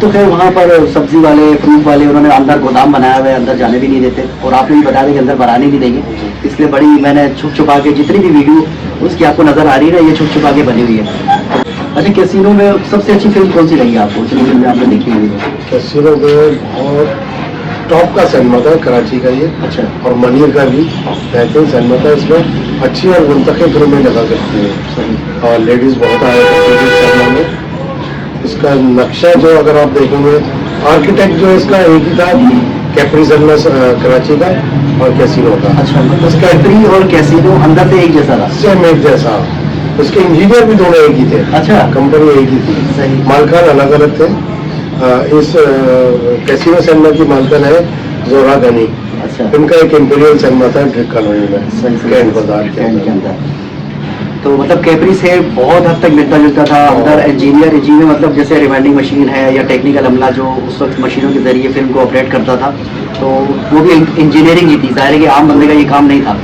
तो खैर वहाँ पर सब्जी वाले फ्रूट वाले उन्होंने अंदर गोदाम बनाया हुआ है, अंदर जाने भी नहीं देते और आपने भी बता दें कि अंदर बनाने नहीं देंगे। इसलिए बड़ी मैंने छुप छुपा के जितनी भी वीडियो उसकी आपको नज़र आ रही है ना, ये छुप छुपा के बनी हुई है। अच्छा, कैसीनो में सबसे अच्छी फिल्म कौन सी लगी आपको, जितनी फिल्में आपने देखी हुई है? कैसीनो में बहुत टॉप का सिनेमा था कराची का ये। अच्छा। और मनीर का भी बेहतरीन सिनेमा था। इसमें अच्छी और मुंतखब फिल्में लगा सकती हैं और लेडीज़ बहुत आया करती थी सिनेमा में। इसका नक्शा जो अगर आप देखेंगे, आर्किटेक्ट जो इसका एक ही था, कैप्री सिनेमा कराची का और कैसीनो का। अच्छा, मतलब कैप्री और कैसीनो अंदर से एक जैसा था? सेम एक जैसा। उसके इंजीनियर भी दोनों एक ही थे। अच्छा। कंपनी एक ही थी। सही। मालकान अलग अलग थे। इस कैसीनो सिनेमा की मालकान है जोरा गनी। अच्छा। इनका एक इंपीरियल सिनेमा था ड्रिक कॉलोनी में, कैंट बाजार के अंदर। तो मतलब कैप्री से बहुत हद तक मिलता जुलता था। अंदर इंजीनियर मतलब जैसे रिवाइंडिंग मशीन है या टेक्निकल अमला जो उस वक्त मशीनों के जरिए फिल्म को ऑपरेट करता था, तो वो भी इंजीनियरिंग ही थी। ज़ाहिर है कि आम बंदे का ये काम नहीं था।